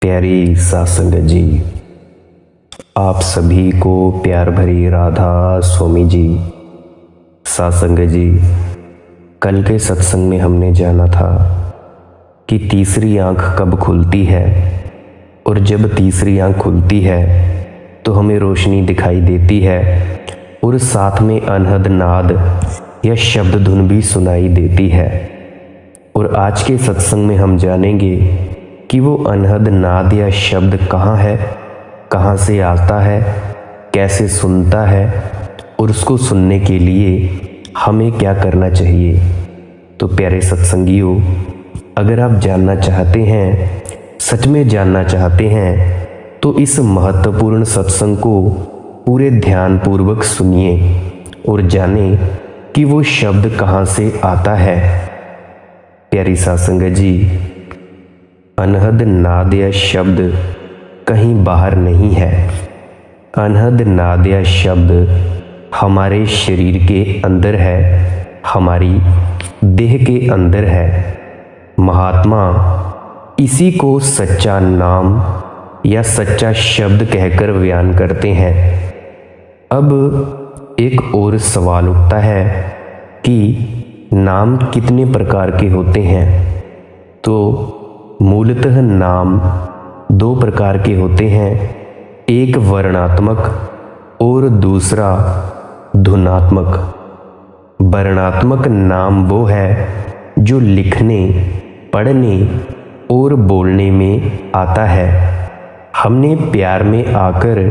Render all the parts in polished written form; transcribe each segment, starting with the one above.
प्यारी सत्संगत जी, आप सभी को प्यार भरी राधा स्वामी जी। सत्संगत जी, कल के सत्संग में हमने जाना था कि तीसरी आंख कब खुलती है, और जब तीसरी आंख खुलती है तो हमें रोशनी दिखाई देती है और साथ में अनहद नाद या शब्द धुन भी सुनाई देती है। और आज के सत्संग में हम जानेंगे कि वो अनहद नाद या शब्द कहाँ है, कहाँ से आता है, कैसे सुनता है और उसको सुनने के लिए हमें क्या करना चाहिए। तो प्यारे सत्संगियों, अगर आप जानना चाहते हैं, सच में जानना चाहते हैं, तो इस महत्वपूर्ण सत्संग को पूरे ध्यानपूर्वक सुनिए और जानें कि वो शब्द कहाँ से आता है। प्यारी सत्संगत जी, अनहद नाद या शब्द कहीं बाहर नहीं है। अनहद नाद या शब्द हमारे शरीर के अंदर है, हमारी देह के अंदर है। महात्मा इसी को सच्चा नाम या सच्चा शब्द कहकर बयान करते हैं। अब एक और सवाल उठता है कि नाम कितने प्रकार के होते हैं। तो मूलतः नाम दो प्रकार के होते हैं, एक वर्णात्मक और दूसरा धुनात्मक। वर्णात्मक नाम वो है जो लिखने, पढ़ने और बोलने में आता है। हमने प्यार में आकर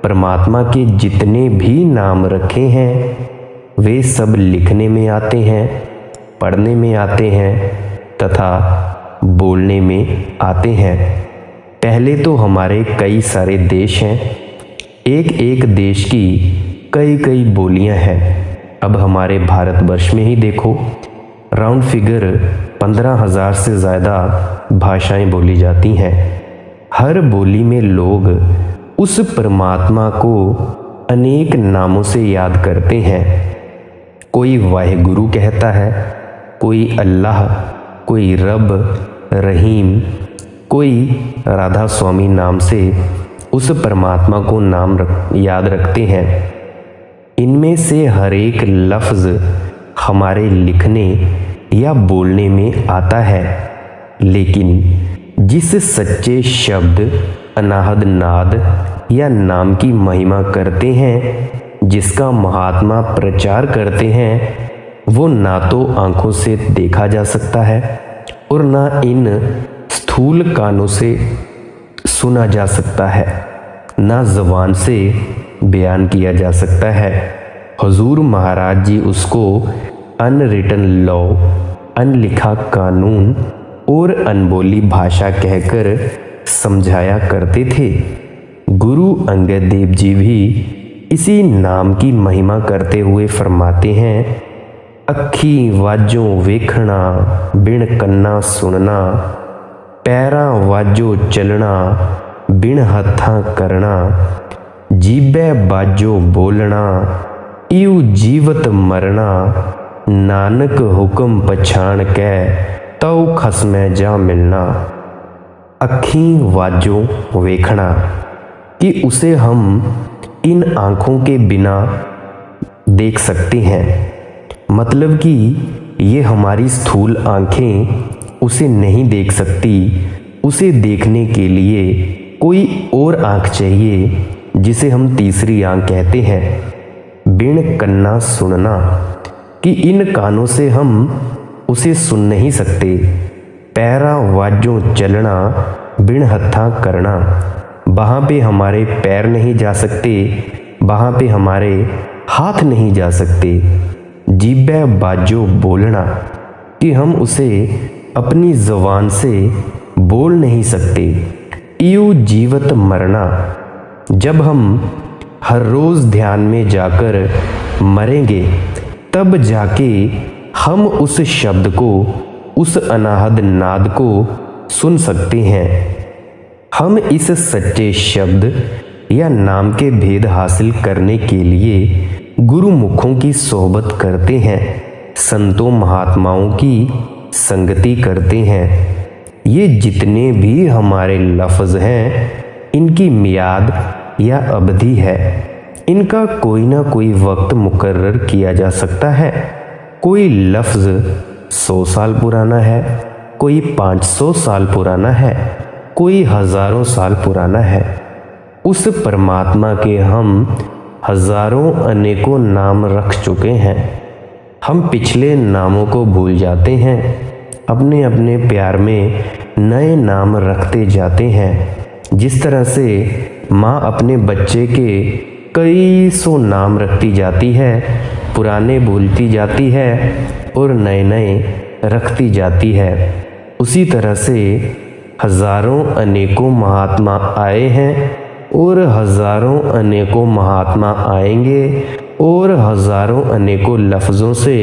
परमात्मा के जितने भी नाम रखे हैं वे सब लिखने में आते हैं, पढ़ने में आते हैं तथा बोलने में आते हैं। पहले तो हमारे कई सारे देश हैं, एक एक देश की कई कई बोलियां हैं। अब हमारे भारतवर्ष में ही देखो, राउंड फिगर 15,000 से ज़्यादा भाषाएं बोली जाती हैं। हर बोली में लोग उस परमात्मा को अनेक नामों से याद करते हैं। कोई वाहेगुरु कहता है, कोई अल्लाह, कोई रब, रहीम, कोई राधा स्वामी नाम से उस परमात्मा को याद रखते हैं। इनमें से हर एक लफ्ज़ हमारे लिखने या बोलने में आता है, लेकिन जिस सच्चे शब्द, अनाहद नाद या नाम की महिमा करते हैं, जिसका महात्मा प्रचार करते हैं, वो ना तो आँखों से देखा जा सकता है और ना इन स्थूल कानों से सुना जा सकता है, ना ज़बान से बयान किया जा सकता है। हुजूर महाराज जी उसको अनरिटन लॉ, अनलिखा कानून और अनबोली भाषा कहकर समझाया करते थे। गुरु अंगद देव जी भी इसी नाम की महिमा करते हुए फरमाते हैं, अखी वाजों वेखना, बिन कन्ना सुनना, पैरां वाजो चलना, बिन हत्थां करना, जीबे बाजो बोलना, इउ जीवत मरना, नानक हुक्म पछाण कै तौ खसमै जा मिलना। अखी वाजो वेखना कि उसे हम इन आँखों के बिना देख सकते हैं, मतलब कि ये हमारी स्थूल आँखें उसे नहीं देख सकती। उसे देखने के लिए कोई और आँख चाहिए, जिसे हम तीसरी आँख कहते हैं। बिन कन्ना सुनना कि इन कानों से हम उसे सुन नहीं सकते। पैरा वाजों चलना, बिन हत्था करना, वहाँ पे हमारे पैर नहीं जा सकते, वहाँ पे हमारे हाथ नहीं जा सकते। जीबे बाजो बोलना कि हम उसे अपनी ज़ुबान से बोल नहीं सकते। इउ जीवत मरना, जब हम हर रोज़ ध्यान में जाकर मरेंगे तब जाके हम उस शब्द को, उस अनाहद नाद को सुन सकते हैं। हम इस सच्चे शब्द या नाम के भेद हासिल करने के लिए गुरु मुखों की सोहबत करते हैं, संतों महात्माओं की संगति करते हैं। ये जितने भी हमारे लफ्ज़ हैं इनकी मियाद या अवधि है। इनका कोई ना कोई वक्त मुकर्रर किया जा सकता है। कोई लफ्ज़ 100 साल पुराना है, कोई 500 साल पुराना है, कोई हज़ारों साल पुराना है। उस परमात्मा के हम हज़ारों अनेकों नाम रख चुके हैं। हम पिछले नामों को भूल जाते हैं, अपने अपने प्यार में नए नाम रखते जाते हैं। जिस तरह से माँ अपने बच्चे के कई सौ नाम रखती जाती है, पुराने भूलती जाती है और नए नए रखती जाती है, उसी तरह से हज़ारों अनेकों महात्मा आए हैं और हज़ारों अनेकों महात्मा आएंगे और हज़ारों अनेकों लफ्ज़ों से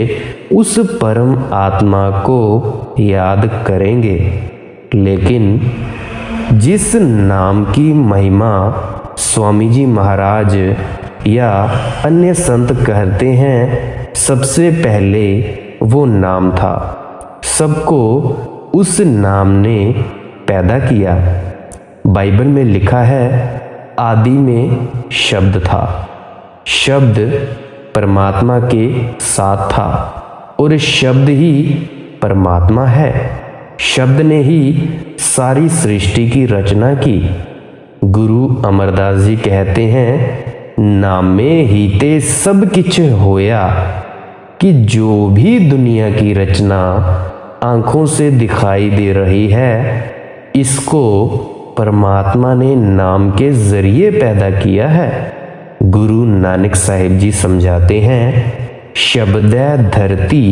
उस परम आत्मा को याद करेंगे। लेकिन जिस नाम की महिमा स्वामी जी महाराज या अन्य संत कहते हैं, सबसे पहले वो नाम था। सबको उस नाम ने पैदा किया। बाइबल में लिखा है, आदि में शब्द था, शब्द परमात्मा के साथ था और शब्द ही परमात्मा है। शब्द ने ही सारी सृष्टि की रचना की। गुरु अमरदास जी कहते हैं, नामे ही ते सब किछ होया, कि जो भी दुनिया की रचना आंखों से दिखाई दे रही है, इसको परमात्मा ने नाम के जरिए पैदा किया है। गुरु नानक साहिब जी समझाते हैं, शब्दै धरती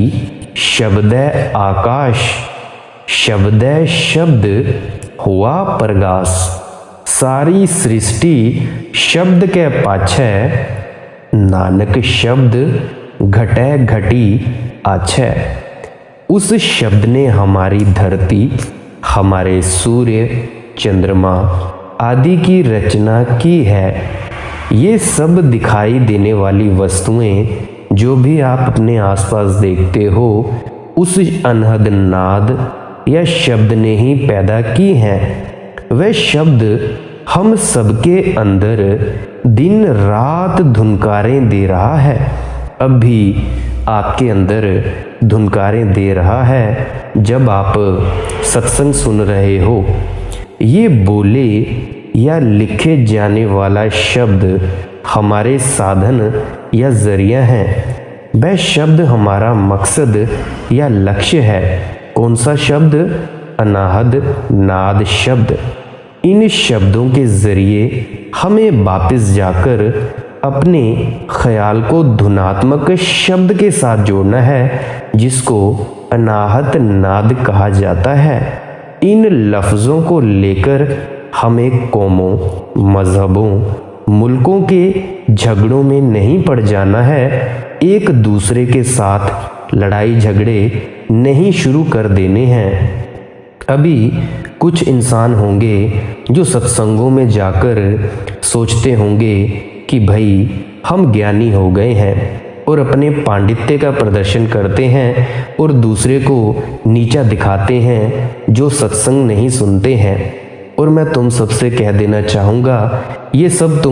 शब्दै आकाश शब्दै शब्द हुआ प्रगास। सारी सृष्टि शब्द के पाछे, नानक शब्द घटै घटी आछे। उस शब्द ने हमारी धरती, हमारे सूर्य, चंद्रमा आदि की रचना की है। ये सब दिखाई देने वाली वस्तुएं जो भी आप अपने आसपास देखते हो, उस अनहद नाद या शब्द ने ही पैदा की हैं। वह शब्द हम सबके अंदर दिन रात धुनकारें दे रहा है। अब भी आपके अंदर धुनकारें दे रहा है जब आप सत्संग सुन रहे हो। ये बोले या लिखे जाने वाला शब्द हमारे साधन या जरिया हैं। वह शब्द हमारा मकसद या लक्ष्य है। कौन सा शब्द? अनाहद नाद शब्द। इन शब्दों के जरिए हमें वापस जाकर अपने ख्याल को धुनात्मक शब्द के साथ जोड़ना है, जिसको अनाहत नाद कहा जाता है। इन लफ्ज़ों को लेकर हमें कौमों, मज़हबों, मुल्कों के झगड़ों में नहीं पड़ जाना है। एक दूसरे के साथ लड़ाई झगड़े नहीं शुरू कर देने हैं। अभी कुछ इंसान होंगे जो सत्संगों में जाकर सोचते होंगे कि भाई हम ज्ञानी हो गए हैं और अपने पांडित्य का प्रदर्शन करते हैं और दूसरे को नीचा दिखाते हैं जो सत्संग नहीं सुनते हैं। और मैं तुम सबसे कह देना चाहूँगा, ये सब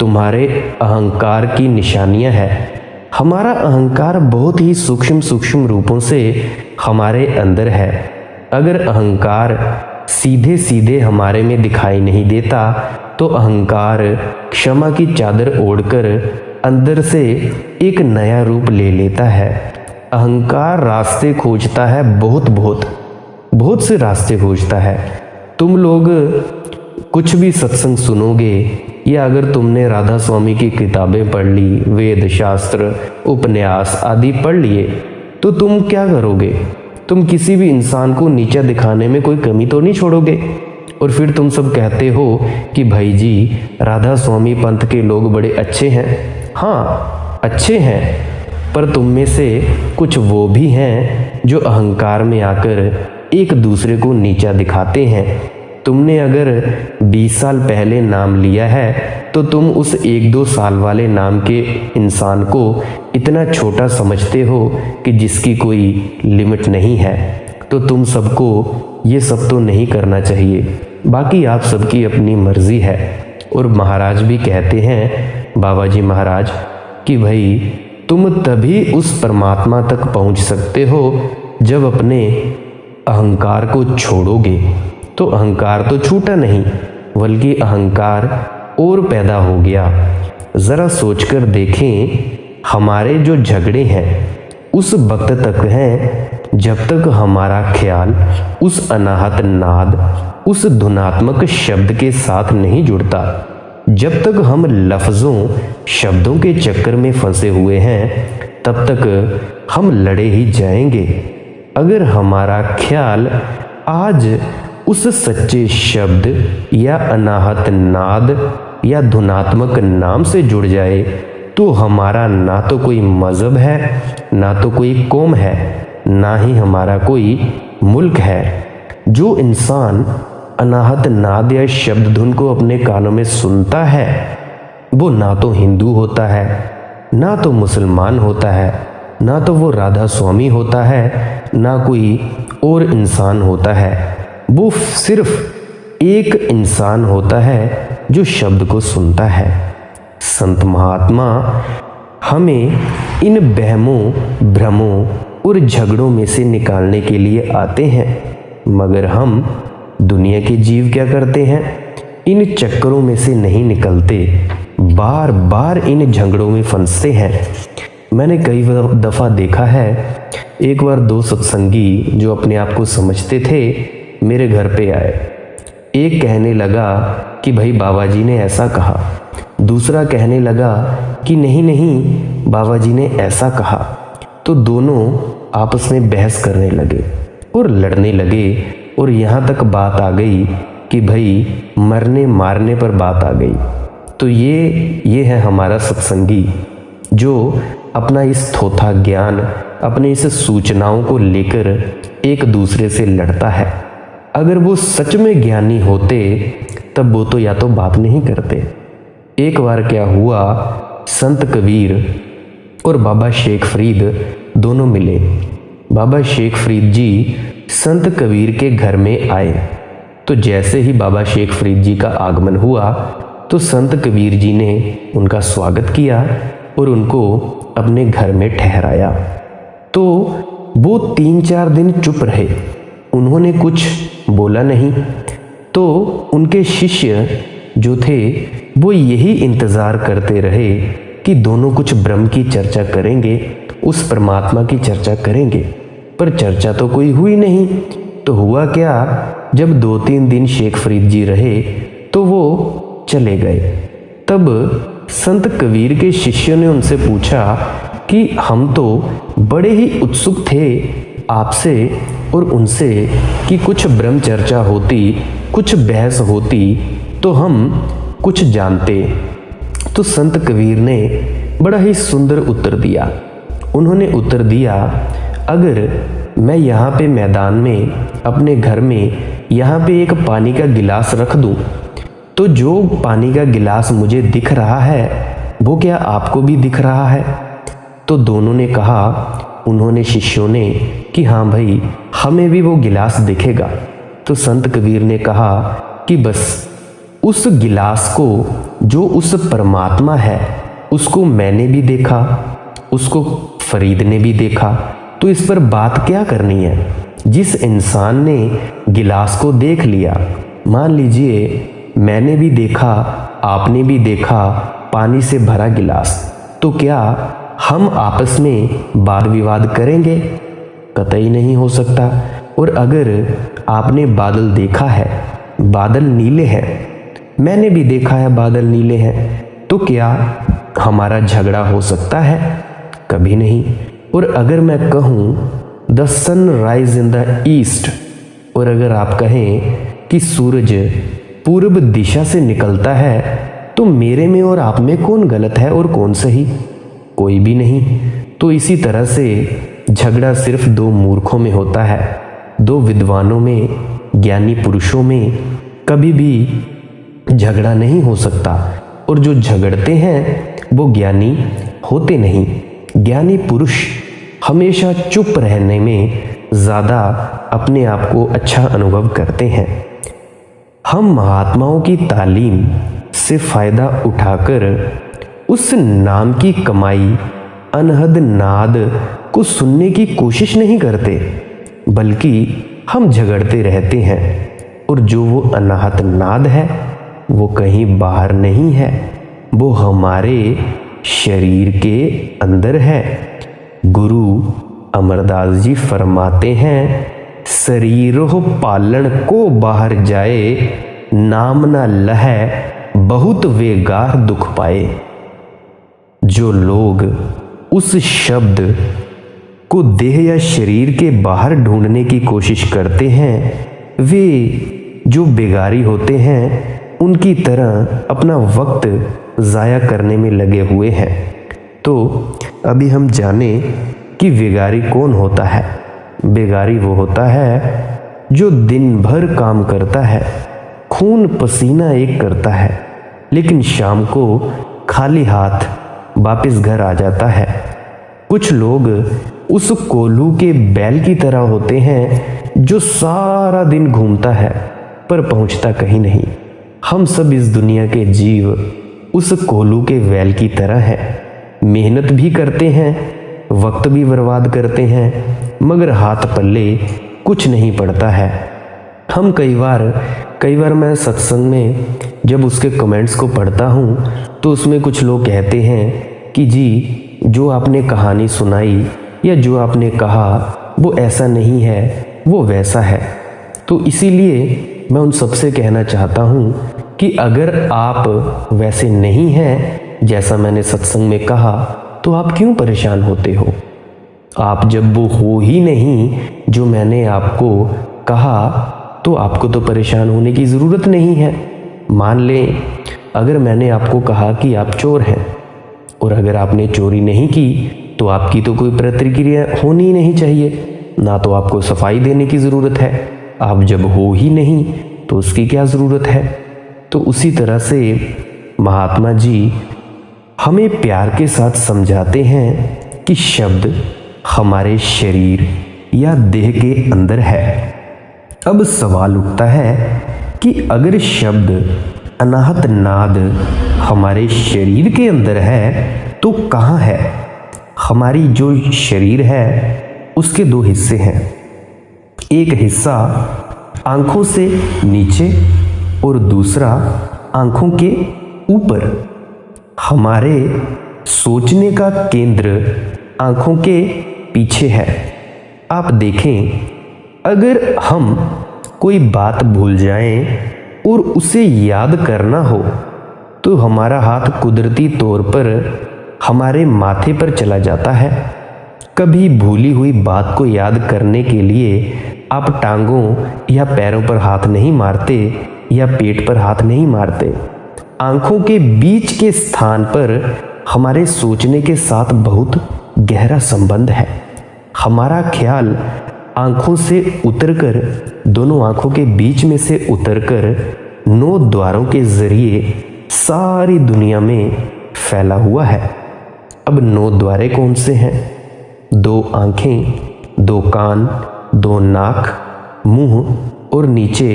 तुम्हारे अहंकार की निशानियाँ हैं। हमारा अहंकार बहुत ही सूक्ष्म सूक्ष्म रूपों से हमारे अंदर है। अगर अहंकार सीधे सीधे हमारे में दिखाई नहीं देता तो अहंकार क्षमा की चादर ओढ़कर अंदर से एक नया रूप ले लेता है। अहंकार रास्ते खोजता है, बहुत से रास्ते खोजता है। तुम लोग कुछ भी सत्संग सुनोगे या अगर तुमने राधा स्वामी की किताबें पढ़ ली, वेद शास्त्र उपन्यास आदि पढ़ लिए, तो तुम क्या करोगे? तुम किसी भी इंसान को नीचा दिखाने में कोई कमी तो नहीं छोड़ोगे। और फिर तुम सब कहते हो कि भाई जी राधा स्वामी पंथ के लोग बड़े अच्छे हैं। हाँ, अच्छे हैं, पर तुम में से कुछ वो भी हैं जो अहंकार में आकर एक दूसरे को नीचा दिखाते हैं। तुमने अगर 20 साल पहले नाम लिया है तो तुम उस 1-2 साल वाले नाम के इंसान को इतना छोटा समझते हो कि जिसकी कोई लिमिट नहीं है। तो तुम सबको ये सब तो नहीं करना चाहिए, बाकी आप सबकी अपनी मर्जी है। और महाराज भी कहते हैं, बाबा जी महाराज, कि भाई तुम तभी उस परमात्मा तक पहुंच सकते हो जब अपने अहंकार को छोड़ोगे। तो अहंकार तो छूटा नहीं, बल्कि अहंकार और पैदा हो गया। ज़रा सोचकर देखें, हमारे जो झगड़े हैं उस वक्त तक हैं जब तक हमारा ख्याल उस अनाहत नाद, उस धुनात्मक शब्द के साथ नहीं जुड़ता। जब तक हम लफ्ज़ों शब्दों के चक्कर में फंसे हुए हैं तब तक हम लड़े ही जाएंगे। अगर हमारा ख्याल आज उस सच्चे शब्द या अनाहत नाद या धुनात्मक नाम से जुड़ जाए तो हमारा ना तो कोई मज़हब है, ना तो कोई कौम है, ना ही हमारा कोई मुल्क है। जो इंसान अनाहत नाद या शब्द धुन को अपने कानों में सुनता है वो ना तो हिंदू होता है, ना तो मुसलमान होता है, ना तो वो राधा स्वामी होता है, ना कोई और इंसान होता है। वो सिर्फ एक इंसान होता है जो शब्द को सुनता है। संत महात्मा हमें इन बहमों, भ्रमों और झगड़ों में से निकालने के लिए आते हैं, मगर हम दुनिया के जीव क्या करते हैं? इन चक्करों में से नहीं निकलते, बार बार इन झगड़ों में फंसते हैं। मैंने कई दफ़ा देखा है, एक बार दो सत्संगी जो अपने आप को समझते थे मेरे घर पे आए। एक कहने लगा कि भाई बाबा जी ने ऐसा कहा, दूसरा कहने लगा कि नहीं नहीं बाबा जी ने ऐसा कहा। तो दोनों आपस में बहस करने लगे और लड़ने लगे और यहाँ तक बात आ गई कि भाई मरने मारने पर बात आ गई। तो ये है हमारा सत्संगी जो अपना इस थोथा ज्ञान, अपने इस सूचनाओं को लेकर एक दूसरे से लड़ता है। अगर वो सच में ज्ञानी होते तब वो तो या तो बात नहीं करते। एक बार क्या हुआ, संत कबीर और बाबा शेख फरीद दोनों मिले। बाबा शेख फरीद जी संत कबीर के घर में आए। तो जैसे ही बाबा शेख फरीद जी का आगमन हुआ तो संत कबीर जी ने उनका स्वागत किया और उनको अपने घर में ठहराया। तो वो 3-4 दिन चुप रहे, उन्होंने कुछ बोला नहीं। तो उनके शिष्य जो थे वो यही इंतज़ार करते रहे कि दोनों कुछ ब्रह्म की चर्चा करेंगे, उस परमात्मा की चर्चा करेंगे, पर चर्चा तो कोई हुई नहीं। तो हुआ क्या, जब 2-3 दिन शेख फरीद जी रहे तो वो चले गए। तब संत कबीर के शिष्यों ने उनसे पूछा कि हम तो बड़े ही उत्सुक थे आपसे और उनसे कि कुछ ब्रह्म चर्चा होती, कुछ बहस होती तो हम कुछ जानते। तो संत कबीर ने बड़ा ही सुंदर उत्तर दिया। उन्होंने उत्तर दिया, अगर मैं यहाँ पे मैदान में अपने घर में यहाँ पे एक पानी का गिलास रख दूँ तो जो पानी का गिलास मुझे दिख रहा है वो क्या आपको भी दिख रहा है? तो दोनों ने कहा, उन्होंने शिष्यों ने, कि हाँ भाई हमें भी वो गिलास दिखेगा। तो संत कबीर ने कहा कि बस उस गिलास को, जो उस परमात्मा है, उसको मैंने भी देखा, उसको फरीद ने भी देखा, तो इस पर बात क्या करनी है? जिस इंसान ने गिलास को देख लिया, मान लीजिए मैंने भी देखा, आपने भी देखा पानी से भरा गिलास, तो क्या हम आपस में वाद विवाद करेंगे? कतई नहीं हो सकता। और अगर आपने बादल देखा है, बादल नीले हैं, मैंने भी देखा है बादल नीले हैं, तो क्या हमारा झगड़ा हो सकता है? कभी नहीं। और अगर मैं कहूँ the sun rise in the east, और अगर आप कहें कि सूरज पूर्व दिशा से निकलता है, तो मेरे में और आप में कौन गलत है और कौन सही? कोई भी नहीं। तो इसी तरह से झगड़ा सिर्फ 2 मूर्खों में होता है, 2 विद्वानों में, ज्ञानी पुरुषों में कभी भी झगड़ा नहीं हो सकता। और जो झगड़ते हैं वो ज्ञानी होते नहीं। ज्ञानी पुरुष हमेशा चुप रहने में ज़्यादा अपने आप को अच्छा अनुभव करते हैं। हम महात्माओं की तालीम से फ़ायदा उठाकर उस नाम की कमाई अनहद नाद को सुनने की कोशिश नहीं करते, बल्कि हम झगड़ते रहते हैं। और जो वो अनाहत नाद है वो कहीं बाहर नहीं है, वो हमारे शरीर के अंदर है। गुरु अमरदास जी फरमाते हैं, शरीरों पालन को बाहर जाए, नाम न लहै बहुत वेगार दुख पाए। जो लोग उस शब्द को देह या शरीर के बाहर ढूंढने की कोशिश करते हैं, वे जो बेगारी होते हैं उनकी तरह अपना वक्त ज़ाया करने में लगे हुए हैं। तो अभी हम जाने कि बेगारी कौन होता है। बेगारी वो होता है जो दिन भर काम करता है, खून पसीना एक करता है, लेकिन शाम को खाली हाथ वापस घर आ जाता है। कुछ लोग उस कोल्हू के बैल की तरह होते हैं जो सारा दिन घूमता है पर पहुंचता कहीं नहीं। हम सब इस दुनिया के जीव उस कोल्हू के बैल की तरह हैं, मेहनत भी करते हैं, वक्त भी बर्बाद करते हैं, मगर हाथ पल्ले कुछ नहीं पड़ता है। हम कई बार मैं सत्संग में जब उसके कमेंट्स को पढ़ता हूँ तो उसमें कुछ लोग कहते हैं कि जी जो आपने कहानी सुनाई या जो आपने कहा वो ऐसा नहीं है, वो वैसा है। तो इसीलिए मैं उन सबसे कहना चाहता हूँ कि अगर आप वैसे नहीं हैं जैसा मैंने सत्संग में कहा तो आप क्यों परेशान होते हो। आप जब वो हो ही नहीं जो मैंने आपको कहा तो आपको तो परेशान होने की ज़रूरत नहीं है। मान लें अगर मैंने आपको कहा कि आप चोर हैं और अगर आपने चोरी नहीं की तो आपकी तो कोई प्रतिक्रिया होनी ही नहीं चाहिए, ना तो आपको सफाई देने की ज़रूरत है। आप जब हो ही नहीं तो उसकी क्या ज़रूरत है। तो उसी तरह से महात्मा जी हमें प्यार के साथ समझाते हैं कि शब्द हमारे शरीर या देह के अंदर है। अब सवाल उठता है कि अगर शब्द अनाहत नाद हमारे शरीर के अंदर है तो कहाँ है। हमारी जो शरीर है उसके दो हिस्से हैं, एक हिस्सा आंखों से नीचे और दूसरा आंखों के ऊपर। हमारे सोचने का केंद्र आंखों के पीछे है। आप देखें अगर हम कोई बात भूल जाएं और उसे याद करना हो तो हमारा हाथ कुदरती तौर पर हमारे माथे पर चला जाता है। कभी भूली हुई बात को याद करने के लिए आप टांगों या पैरों पर हाथ नहीं मारते या पेट पर हाथ नहीं मारते। आंखों के बीच के स्थान पर हमारे सोचने के साथ बहुत गहरा संबंध है। हमारा ख्याल आंखों से उतरकर दोनों आंखों के बीच में से उतरकर 9 द्वारों के जरिए सारी दुनिया में फैला हुआ है। अब 9 द्वारे कौन से हैं? 2 आंखें, 2 कान, 2 नाक, मुंह और नीचे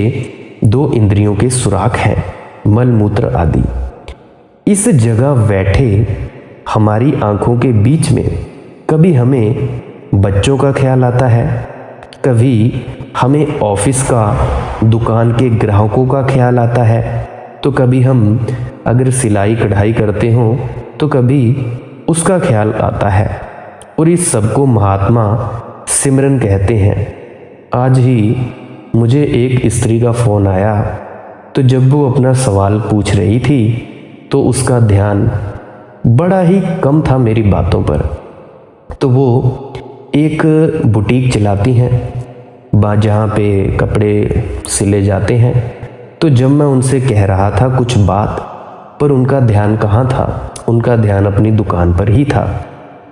2 इंद्रियों के सुराख हैं, मल मूत्र आदि। इस जगह बैठे हमारी आंखों के बीच में कभी हमें बच्चों का ख्याल आता है, कभी हमें ऑफिस का, दुकान के ग्राहकों का ख्याल आता है, तो कभी हम अगर सिलाई कढ़ाई करते हों तो कभी उसका ख्याल आता है। और इस सब को महात्मा सिमरन कहते हैं। आज ही मुझे एक स्त्री का फ़ोन आया, तो जब वो अपना सवाल पूछ रही थी तो उसका ध्यान बड़ा ही कम था मेरी बातों पर। तो वो एक बुटीक चलाती हैं जहाँ पे कपड़े सिले जाते हैं। तो जब मैं उनसे कह रहा था कुछ बात, पर उनका ध्यान कहाँ था, उनका ध्यान अपनी दुकान पर ही था।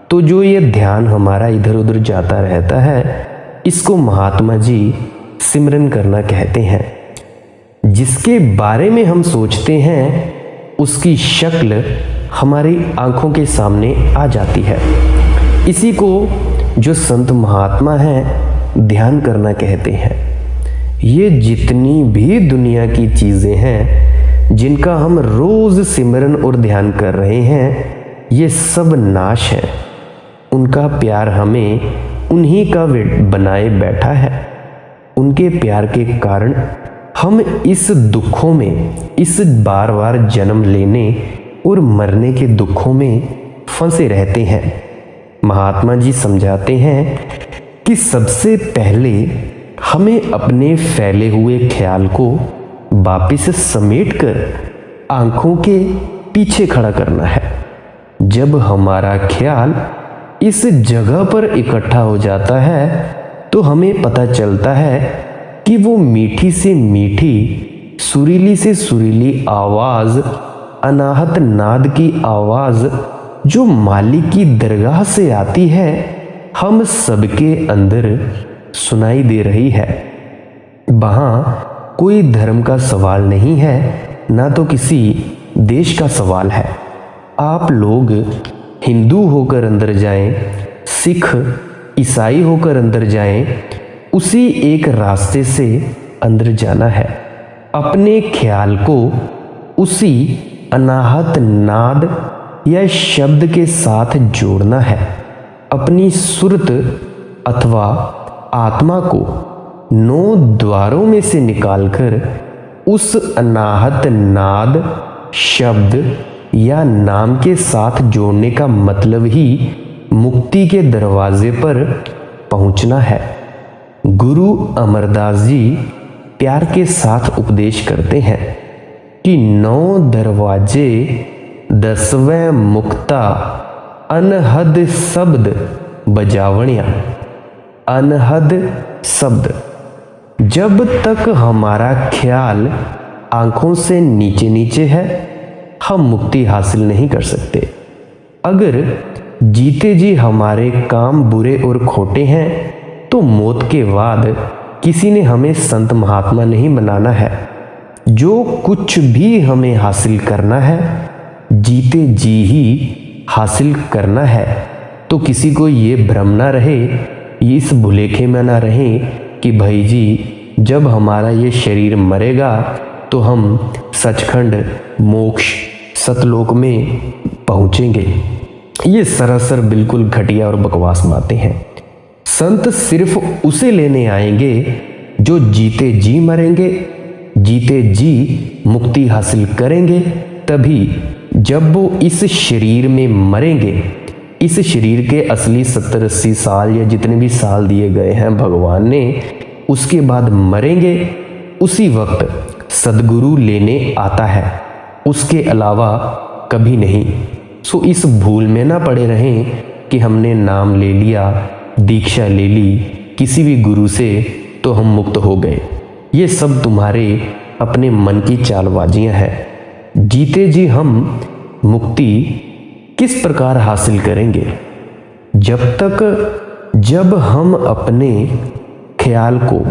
तो जो ये ध्यान हमारा इधर उधर जाता रहता है, इसको महात्मा जी सिमरन करना कहते हैं। जिसके बारे में हम सोचते हैं उसकी शक्ल हमारी आंखों के सामने आ जाती है। इसी को जो संत महात्मा हैं ध्यान करना कहते हैं। ये जितनी भी दुनिया की चीज़ें हैं जिनका हम रोज़ सिमरन और ध्यान कर रहे हैं, ये सब नाश है। उनका प्यार हमें उन्हीं का बनाए बैठा है। उनके प्यार के कारण हम इस दुखों में, इस बार बार जन्म लेने और मरने के दुखों में फंसे रहते हैं। महात्मा जी समझाते हैं कि सबसे पहले हमें अपने फैले हुए ख्याल को वापस समेटकर आंखों के पीछे खड़ा करना है। जब हमारा ख्याल इस जगह पर इकट्ठा हो जाता है तो हमें पता चलता है कि वो मीठी से मीठी, सुरीली से सुरीली आवाज़, अनाहत नाद की आवाज़ जो मालिक की दरगाह से आती है, हम सबके अंदर सुनाई दे रही है। वहाँ कोई धर्म का सवाल नहीं है, ना तो किसी देश का सवाल है। आप लोग हिंदू होकर अंदर जाएं, सिख ईसाई होकर अंदर जाएं, उसी एक रास्ते से अंदर जाना है। अपने ख्याल को उसी अनाहत नाद या शब्द के साथ जोड़ना है। अपनी सुरत अथवा आत्मा को 9 द्वारों में से निकालकर उस अनाहत नाद, शब्द या नाम के साथ जोड़ने का मतलब ही मुक्ति के दरवाजे पर पहुंचना है। गुरु अमरदास जी प्यार के साथ उपदेश करते हैं कि 9 दरवाजे 10वें मुक्ता अनहद शब्द बजावणिया। अनहद शब्द, जब तक हमारा ख्याल आंखों से नीचे नीचे है, हम मुक्ति हासिल नहीं कर सकते। अगर जीते जी हमारे काम बुरे और खोटे हैं तो मौत के बाद किसी ने हमें संत महात्मा नहीं बनाना है। जो कुछ भी हमें हासिल करना है, जीते जी ही हासिल करना है। तो किसी को ये भ्रम ना रहे, इस भुलेखे में ना रहे कि भाई जी जब हमारा ये शरीर मरेगा तो हम सचखंड मोक्ष सतलोक में पहुँचेंगे। ये सरासर बिल्कुल घटिया और बकवास बातें हैं। संत सिर्फ उसे लेने आएंगे जो जीते जी मरेंगे, जीते जी मुक्ति हासिल करेंगे। तभी जब वो इस शरीर में मरेंगे, इस शरीर के असली 70-80 साल या जितने भी साल दिए गए हैं भगवान ने, उसके बाद मरेंगे, उसी वक्त सदगुरु लेने आता है, उसके अलावा कभी नहीं। सो इस भूल में ना पड़े रहें कि हमने नाम ले लिया, दीक्षा ले ली किसी भी गुरु से तो हम मुक्त हो गए। ये सब तुम्हारे अपने मन की चालबाजियां हैं। जीते जी हम मुक्ति किस प्रकार हासिल करेंगे? जब हम अपने ख्याल को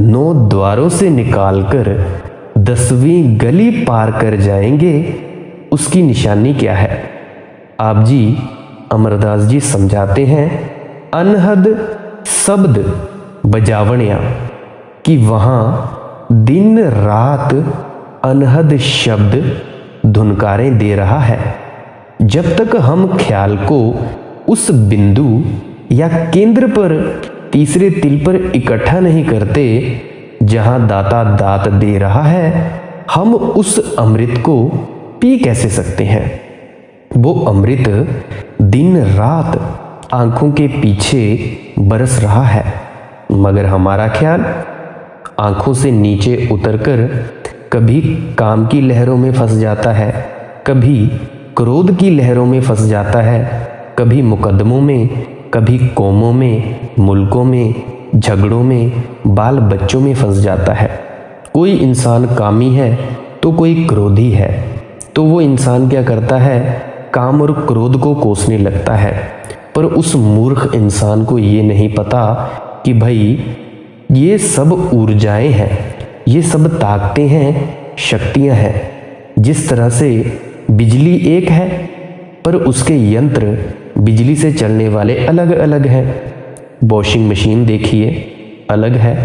9 द्वारों से निकालकर 10वीं गली पार कर जाएंगे, उसकी निशानी क्या है? आप जी अमरदास जी समझाते हैं अनहद शब्द बजावणिया, कि वहाँ दिन रात अनहद शब्द धुनकारें दे रहा है। जब तक हम ख्याल को उस बिंदु या केंद्र पर, तीसरे तिल पर इकट्ठा नहीं करते जहाँ दाता दात दे रहा है, हम उस अमृत को पी कैसे सकते हैं? वो अमृत दिन रात आंखों के पीछे बरस रहा है, मगर हमारा ख्याल आंखों से नीचे उतरकर कभी काम की लहरों में फंस जाता है, कभी क्रोध की लहरों में फंस जाता है, कभी मुकदमों में, कभी कौमों में, मुल्कों में, झगड़ों में, बाल बच्चों में फंस जाता है। कोई इंसान कामी है तो कोई क्रोधी है, तो वो इंसान क्या करता है? काम और क्रोध को कोसने लगता है। पर उस मूर्ख इंसान को ये नहीं पता कि भाई ये सब ऊर्जाएं हैं, ये सब ताकतें हैं, शक्तियां हैं। जिस तरह से बिजली एक है पर उसके यंत्र बिजली से चलने वाले अलग अलग हैं। वॉशिंग मशीन देखिए, अलग है,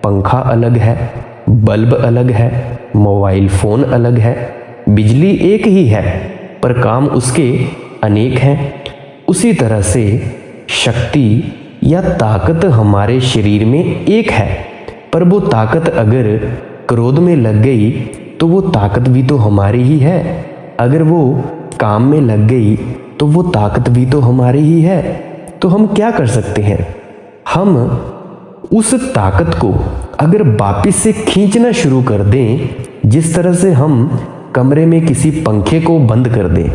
पंखा अलग है, बल्ब अलग है, मोबाइल फ़ोन अलग है। बिजली एक ही है पर काम उसके अनेक हैं। उसी तरह से शक्ति या ताकत हमारे शरीर में एक है, पर वो ताकत अगर क्रोध में लग गई तो वो ताकत भी तो हमारी ही है। अगर वो काम में लग गई तो वो ताकत भी तो हमारी ही है। तो हम क्या कर सकते हैं? हम उस ताकत को अगर वापिस से खींचना शुरू कर दें, जिस तरह से हम कमरे में किसी पंखे को बंद कर दें,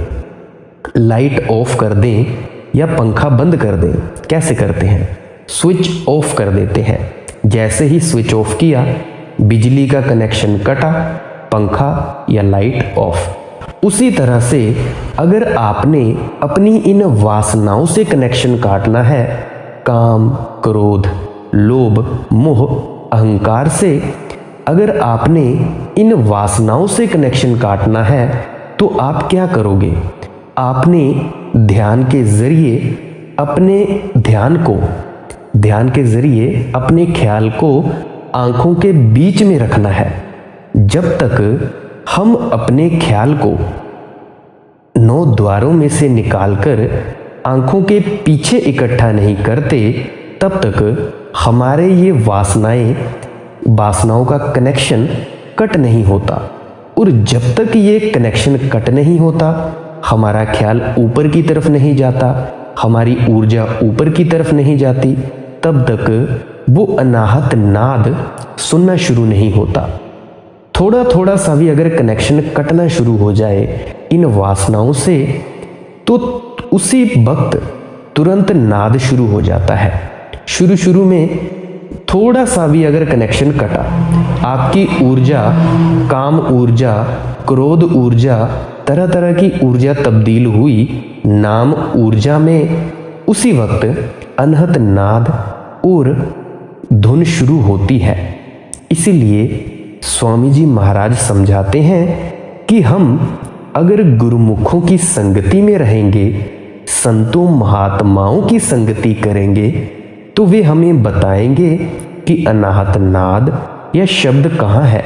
लाइट ऑफ कर दें या पंखा बंद कर दें। कैसे करते हैं? स्विच ऑफ कर देते हैं। जैसे ही स्विच ऑफ किया, बिजली का कनेक्शन कटा, पंखा या लाइट ऑफ। उसी तरह से अगर आपने अपनी इन वासनाओं से कनेक्शन काटना है, काम, क्रोध, लोभ, मोह, अहंकार से अगर आपने इन वासनाओं से कनेक्शन काटना है तो आप क्या करोगे? आपने ध्यान के जरिए अपने ख्याल को आंखों के बीच में रखना है। जब तक हम अपने ख्याल को 9 द्वारों में से निकालकर आंखों के पीछे इकट्ठा नहीं करते, तब तक हमारे ये वासनाओं का कनेक्शन कट नहीं होता। और जब तक ये कनेक्शन कट नहीं होता, हमारा ख्याल ऊपर की तरफ नहीं जाता, हमारी ऊर्जा ऊपर की तरफ नहीं जाती, तब तक वो अनाहत नाद सुनना शुरू नहीं होता। थोड़ा थोड़ा सा भी अगर कनेक्शन कटना शुरू हो जाए इन वासनाओं से, तो उसी वक्त तुरंत नाद शुरू हो जाता है। शुरू में थोड़ा सा भी अगर कनेक्शन कटा, आपकी ऊर्जा, काम ऊर्जा, क्रोध ऊर्जा, तरह तरह की ऊर्जा तब्दील हुई नाम ऊर्जा में, उसी वक्त अनहत नाद और धुन शुरू होती है। इसीलिए स्वामी जी महाराज समझाते हैं कि हम अगर गुरुमुखों की संगति में रहेंगे, संतों महात्माओं की संगति करेंगे, तो वे हमें बताएंगे कि अनाहत नाद या शब्द कहाँ है,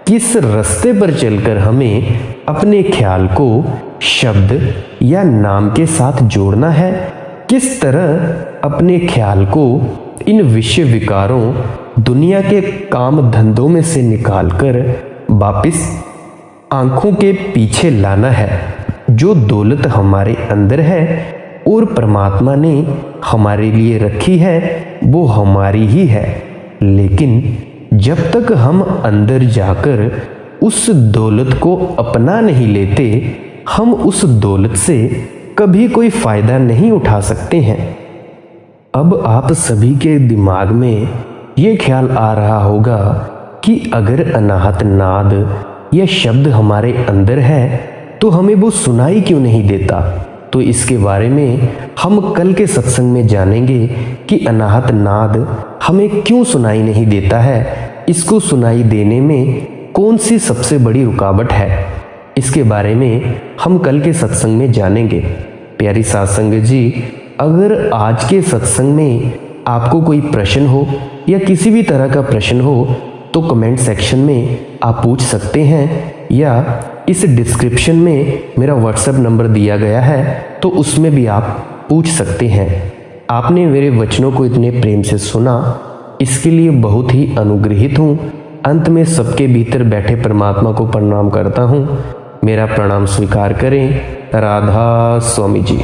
किस रास्ते पर चलकर हमें अपने ख्याल को शब्द या नाम के साथ जोड़ना है, किस तरह अपने ख्याल को इन विषय विकारों, दुनिया के काम धंधों में से निकालकर वापिस आंखों के पीछे लाना है। जो दौलत हमारे अंदर है और परमात्मा ने हमारे लिए रखी है, वो हमारी ही है। लेकिन जब तक हम अंदर जाकर उस दौलत को अपना नहीं लेते, हम उस दौलत से कभी कोई फायदा नहीं उठा सकते हैं। अब आप सभी के दिमाग में ये ख्याल आ रहा होगा कि अगर अनाहत नाद या शब्द हमारे अंदर है तो हमें वो सुनाई क्यों नहीं देता। तो इसके बारे में हम कल के सत्संग में जानेंगे कि अनाहत नाद हमें क्यों सुनाई नहीं देता है, इसको सुनाई देने में कौन सी सबसे बड़ी रुकावट है। इसके बारे में हम कल के सत्संग में जानेंगे। प्यारी साध संगत जी, अगर आज के सत्संग में आपको कोई प्रश्न हो या किसी भी तरह का प्रश्न हो तो कमेंट सेक्शन में आप पूछ सकते हैं, या इस डिस्क्रिप्शन में मेरा व्हाट्सएप नंबर दिया गया है तो उसमें भी आप पूछ सकते हैं। आपने मेरे वचनों को इतने प्रेम से सुना, इसके लिए बहुत ही अनुग्रहित हूँ। अंत में सबके भीतर बैठे परमात्मा को प्रणाम करता हूँ। मेरा प्रणाम स्वीकार करें। राधा स्वामी जी।